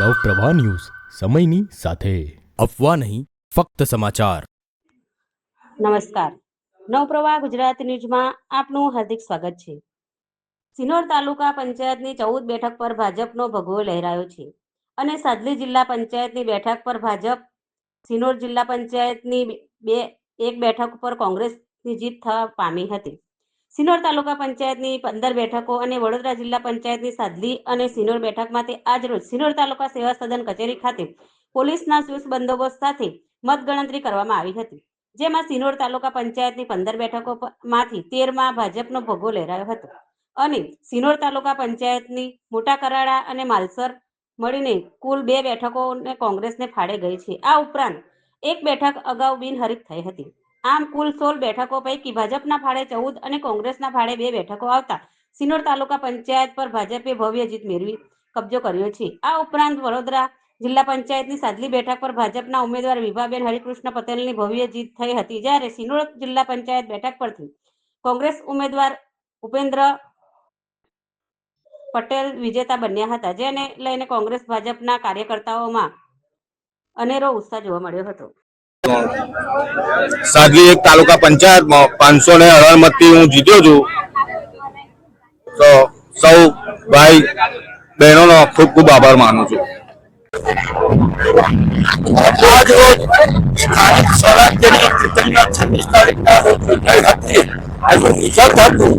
Navpravah news સમયની સાથે અફવા નહીં ફક્ત સમાચાર। નમસ્કાર, નવપ્રવાહ ગુજરાત ન્યૂઝમાં આપનું હાર્દિક સ્વાગત છે। સિનોર તાલુકા પંચાયતની 14 બેઠક પર ભાજપનો ભગવો લહેરાયો છે અને સાદલી જિલ્લા પંચાયતની બેઠક પર ભાજપ, સિનોર જિલ્લા પંચાયતની એક બેઠક પર કોંગ્રેસની જીત થવા પામી હતી। સિનોર તાલુકા પંચાયતની 15 બેઠકો અને વડોદરા જિલ્લા પંચાયતની સાદલી અને સિનોર બેઠક માટે આજરોજ સિનોર તાલુકા સેવા સદન કચેરી ખાતે પોલીસના ચુસ્ત બંદોબસ્ત સાથે મતગણતરી કરવામાં આવી હતી, જેમાં સિનોર તાલુકા પંચાયતની 15 બેઠકોમાંથી 13માં ભાજપનો ભગવો લહેરાયો હતો અને સિનોર તાલુકા પંચાયતની મોટા કરાડા અને માલસર મળીને કુલ 2 બેઠકોને કોંગ્રેસને ફાળે ગઈ છે। આ ઉપરાંત એક બેઠક અગાઉ બિનહરીફ થઈ હતી। આમ કુલ 16 બેઠકો પૈકી ભાજપના ફાળે 14 અને કોંગ્રેસના ફાળે 2 બેઠકો આવતા સિનોર તાલુકા પંચાયત પર ભાજપે ભવ્ય જીત મેળવી કબજો કર્યો છે। આ ઉપરાંત વડોદરા જિલ્લા પંચાયતની સાદલી બેઠક પર ભાજપના ઉમેદવાર વિભાબેન હરિકૃષ્ણ પટેલની ભવ્ય જીત થઈ હતી, જ્યારે સિનોર જિલ્લા પંચાયત બેઠક પરથી કોંગ્રેસ ઉમેદવાર ઉપેન્દ્ર પટેલ વિજેતા બન્યા હતા, જેને લઈને કોંગ્રેસ ભાજપના કાર્યકર્તાઓમાં અનેરો ઉત્સાહ જોવા મળ્યો હતો। સાદલી એક તાલુકા પંચાયતમાં 558 મતથી હું જીત્યો છું, તો સૌ ભાઈ બહેનોનો ખૂબ ખૂબ આભાર માનું છું। આજ રોજ સ્થાનિક સ્વરાજ્યની ચૂંટણીના 26 તારીખના રોજ ચૂંટાઈ હતી। આજે રિઝલ્ટ હતું,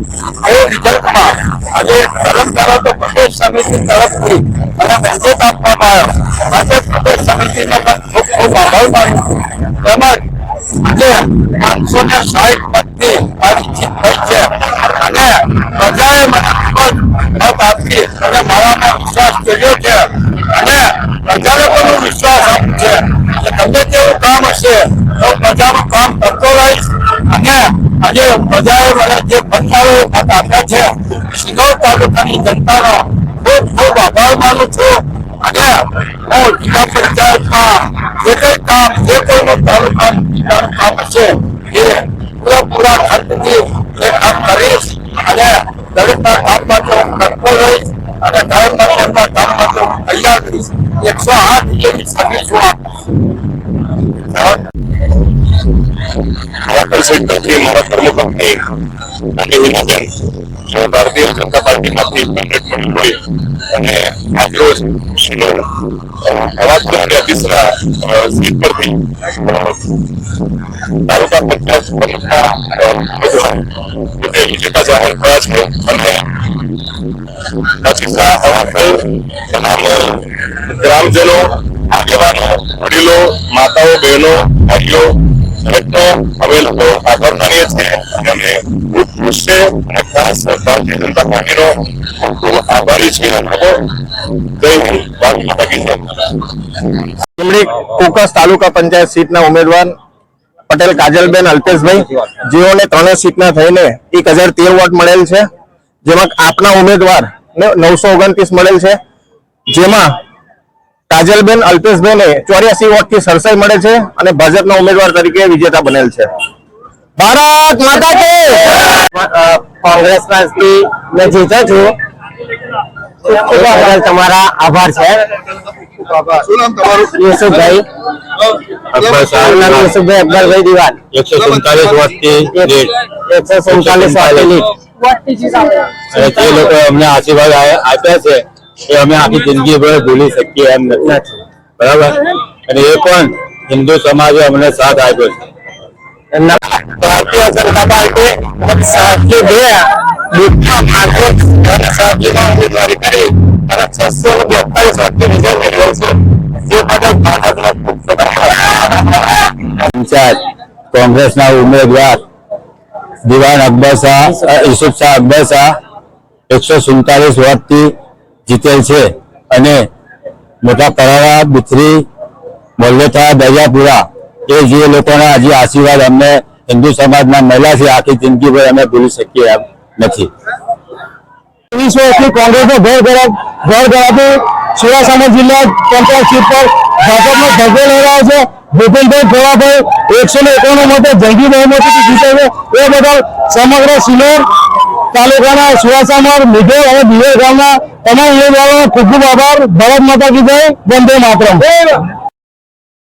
એ રિઝલ્ટમાં આજે પરંપરા તો પ્રદેશ સમિતિ તરફથી મને મેન્ડેટ આપવામાં આવ્યો, આજે પ્રદેશ સમિતિનો પણ ખૂબ ખૂબ આભાર માનું છું। તેમજ આજે 560 મતથી મારી જીત થઈ છે અને પ્રજાએ મને ખૂબ મત આપી અને મારામાં વિશ્વાસ કર્યો છે અને પ્રજાને પણ વિશ્વાસ આપ્યો છે કે ગમે તેવું કામ હશે તો પ્રજાનું કામ કરતો રહીશ અને આજે પ્રજાએ મને જે બંધારો મત આપ્યા છે, સિનોર તાલુકાની જનતાનો ખૂબ ખૂબ આભાર માનું છું અને હું જિલ્લા પંચાયતમાં જે કંઈ કામ, જે કોઈનું તાલુકાનું જિલ્લાનું કામ હશે એ પૂરા ખર્ચથી એ કામ કરીશ અને દરેકના કામ માટે હું કરતો રહીશ અને દરેક કામ માટે હું તૈયાર રહીશ। 108 જેવી સર્વિસ હું મારા કર્મપત્ની અને હિમાબેન ભારતીય જનતા પાર્ટીમાંથી મેન્ડેટ મળી અને આજરોજ સિનોર તીસરા સીટ પરથી તાલુકા પંચાયત વિજેતા જાહેર થયા છે અને તમામ ગ્રામજનો, આગેવાનો, વડીલો, માતાઓ, બહેનો, ભાઈઓ દરેકનો અમે લોકો આભાર માનીએ છીએ અને અમે ખૂબ ખુશ છે અને ખાસ ભારતીય જનતા પાર્ટીનો ખૂબ આભારી છીએ। કોકસ તાલુકા પંચાયત સીટના ઉમેદવાર પટેલ કાજલબેન અલ્પેશભાઈ, જેઓને 3 સીટના થઈને 1013 વોટ મળેલ છે, જેમાં આપના ઉમેદવાર 929 મળેલ છે, જેમાં કાજલબેન અલ્પેશભાઈને 84 વોટથી સરસાઈ મળે છે અને ભાજપના ઉમેદવાર તરીકે વિજેતા બનેલ છે। ભારત માતા કી! કોંગ્રેસમાંથી મેં જીત્યો છું, ખૂબ તમારા આભાર છે। યુસુફભાઈ અકબરભાઈ દિવાન 147 વોટથી 147 વોટથી જે લોકો અમને આશીર્વાદ આપ્યા છે એ અમે આખી જિંદગી ભૂલી શકીએ એમ નથી, બરાબર? અને એ પણ હિન્દુ સમાજે અમને સાથ આપ્યો છે। ભારતીય જનતા પાર્ટી ઉમેદવારી કરી અને 642 વોટથી વિજય મેળવ્યો છે, જે બદલ ભાજપનો ખૂબ ખૂબ પંચાયત કોંગ્રેસના ઉમેદવાર દિવાન અકબર શાહ, યુસુફ શાહ અકબર શાહ 147 વોટથી જીતેલ છે અને મોટા કરાડા, બુથરી, મોલ્લેથા, દરિયાપુરા એ જે લોકોના હજી આશીર્વાદ અમને હિન્દુ સમાજના મહિલા છે આખી જિંદગી ભર અમે ભૂલી શકીએ એમ નથી। 20 વર્ષથી કોંગ્રેસે ઘર ઘરાથી સુરેન્દ્રનગર જિલ્લા પંચાયત સીટ પર ભાજપનો ભગવો લહેરાયો છે। ભૂપેન્દ્રભાઈ ખોડાભાઈ 151 મતે જંગી બહુમતીથી જીતે છે, એ બદલ સમગ્ર સિનોર તાલુકાના સુવાસામર, મિઢોર અને દિવેલ ગામના તમામ ઉમેદવારોનો ખૂબ ખૂબ આભાર. ભારત માતા કી જય. વંદે માતરમ.